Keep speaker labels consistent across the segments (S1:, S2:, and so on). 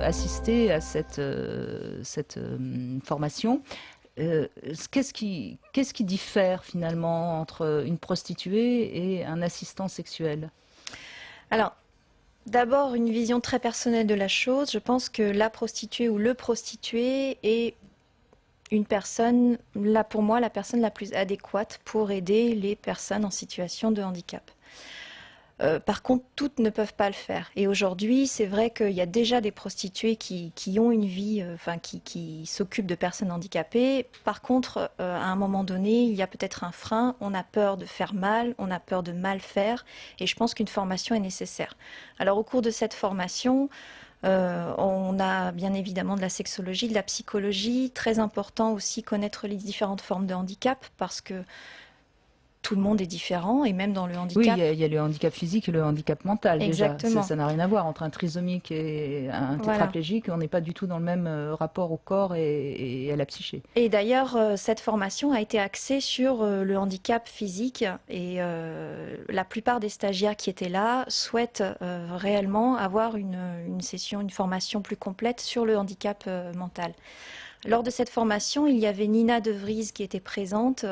S1: assisté à cette formation. Qu'est-ce qui diffère finalement entre une prostituée et un assistant sexuel?
S2: Alors, d'abord, une vision très personnelle de la chose. Je pense que la prostituée ou le prostitué est une personne, là pour moi, la personne la plus adéquate pour aider les personnes en situation de handicap. Par contre, toutes ne peuvent pas le faire. Et aujourd'hui, c'est vrai qu'il y a déjà des prostituées qui ont une vie, enfin qui s'occupent de personnes handicapées. Par contre, à un moment donné, il y a peut-être un frein. On a peur de faire mal, on a peur de mal faire. Et je pense qu'une formation est nécessaire. Alors, au cours de cette formation, on a bien évidemment de la sexologie, de la psychologie. Très important aussi connaître les différentes formes de handicap parce que tout le monde est différent, et même dans le
S1: Oui,
S2: handicap.
S1: il y a le handicap physique et le handicap mental déjà.
S2: Exactement.
S1: Ça n'a rien à voir entre un trisomique et un
S2: Voilà.
S1: tétraplégique. On n'est pas du tout dans le même rapport au corps et à la psyché.
S2: Et d'ailleurs, cette formation a été axée sur le handicap physique et la plupart des stagiaires qui étaient là souhaitent réellement avoir une session, une formation plus complète sur le handicap mental. Lors de cette formation, il y avait Nina De Vries qui était présente,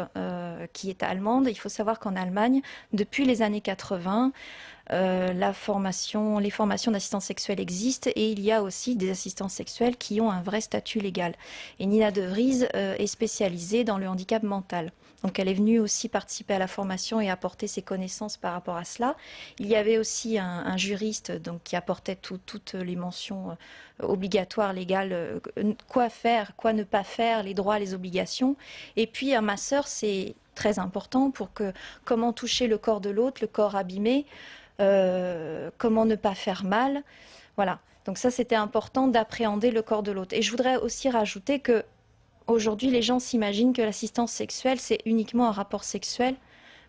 S2: qui est allemande. Il faut savoir qu'en Allemagne, depuis les années 80, les formations d'assistance sexuelle existent et il y a aussi des assistants sexuels qui ont un vrai statut légal. Et Nina De Vries est spécialisée dans le handicap mental. Donc elle est venue aussi participer à la formation et apporter ses connaissances par rapport à cela. Il y avait aussi un juriste donc, qui apportait toutes les mentions obligatoires, légales, quoi faire, quoi ne pas faire, les droits, les obligations. Et puis un masseur, c'est très important pour que comment toucher le corps de l'autre, le corps abîmé, comment ne pas faire mal. Voilà. Donc ça, c'était important d'appréhender le corps de l'autre. Et je voudrais aussi rajouter que aujourd'hui, les gens s'imaginent que l'assistance sexuelle, c'est uniquement un rapport sexuel,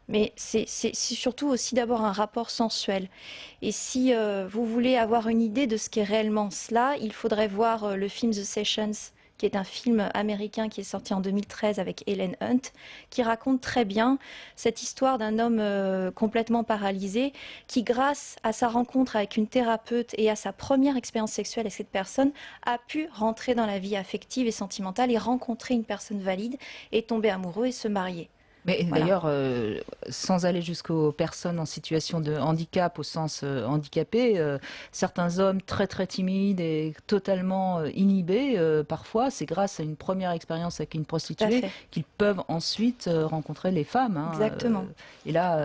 S2: mais c'est surtout aussi d'abord un rapport sensuel. Et si vous voulez avoir une idée de ce qu'est réellement cela, il faudrait voir le film The Sessions, qui est un film américain qui est sorti en 2013 avec Helen Hunt, qui raconte très bien cette histoire d'un homme complètement paralysé qui, grâce à sa rencontre avec une thérapeute et à sa première expérience sexuelle avec cette personne, a pu rentrer dans la vie affective et sentimentale et rencontrer une personne valide et tomber amoureux et se marier.
S1: Mais
S2: Voilà.
S1: d'ailleurs, sans aller jusqu'aux personnes en situation de handicap au sens handicapé, certains hommes très très timides et totalement inhibés, parfois, c'est grâce à une première expérience avec une
S2: Tout à
S1: prostituée
S2: fait.
S1: qu'ils peuvent ensuite rencontrer les femmes, hein.
S2: Exactement.
S1: Et là,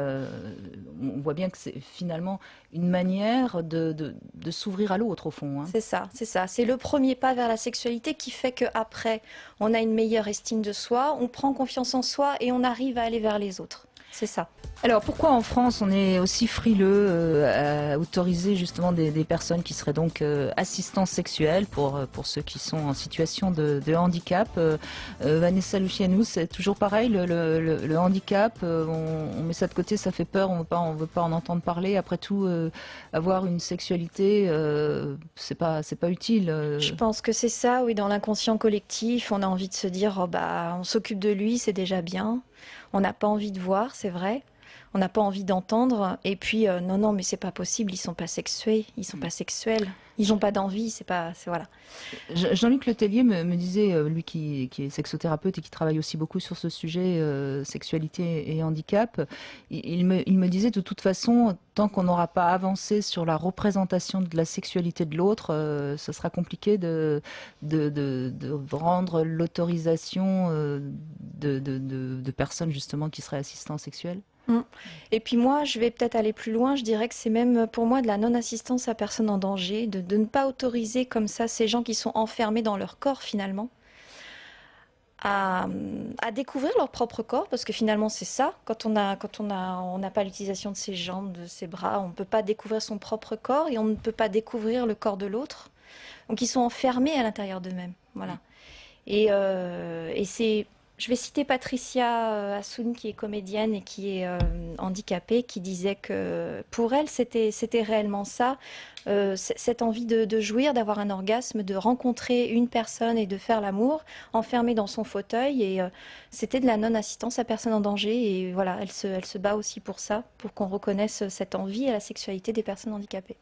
S1: on voit bien que c'est finalement une manière de s'ouvrir à l'autre, au fond, hein.
S2: C'est ça, c'est ça. C'est le premier pas vers la sexualité qui fait qu'après, on a une meilleure estime de soi, on prend confiance en soi et on arrive à aller vers les autres. C'est ça.
S1: Alors pourquoi en France on est aussi frileux à autoriser justement des personnes qui seraient donc assistants sexuels pour ceux qui sont en situation de handicap? Vanessa Luciano, c'est toujours pareil, le handicap, on met ça de côté, ça fait peur, on veut pas en entendre parler. Après tout, avoir une sexualité, c'est pas utile.
S2: Je pense que c'est ça, oui, dans l'inconscient collectif, on a envie de se dire, oh bah, on s'occupe de lui, c'est déjà bien. On n'a pas envie de voir, c'est vrai. On n'a pas envie d'entendre. Et puis, non, non, mais c'est pas possible, ils sont pas sexués, ils sont pas sexuels, ils n'ont pas d'envie, c'est pas, c'est voilà.
S1: Jean-Luc Letellier me disait, lui qui est sexothérapeute et qui travaille aussi beaucoup sur ce sujet, sexualité et handicap, il me disait de toute façon, tant qu'on n'aura pas avancé sur la représentation de la sexualité de l'autre, ce sera compliqué de rendre l'autorisation de personnes justement qui seraient assistants sexuels.
S2: Mm. Et puis moi, je vais peut-être aller plus loin, je dirais que c'est même pour moi de la non-assistance à personne en danger, de ne pas autoriser comme ça ces gens qui sont enfermés dans leur corps finalement, à, à découvrir leur propre corps, parce que finalement c'est ça, on n'a pas l'utilisation de ses jambes, de ses bras, on ne peut pas découvrir son propre corps et on ne peut pas découvrir le corps de l'autre. Donc ils sont enfermés à l'intérieur d'eux-mêmes. Voilà. Et c'est, je vais citer Patricia Assoun, qui est comédienne et qui est handicapée, qui disait que pour elle, c'était réellement ça, cette envie de jouir, d'avoir un orgasme, de rencontrer une personne et de faire l'amour, enfermée dans son fauteuil. Et c'était de la non-assistance à personne en danger. Et voilà, elle se bat aussi pour ça, pour qu'on reconnaisse cette envie et la sexualité des personnes handicapées.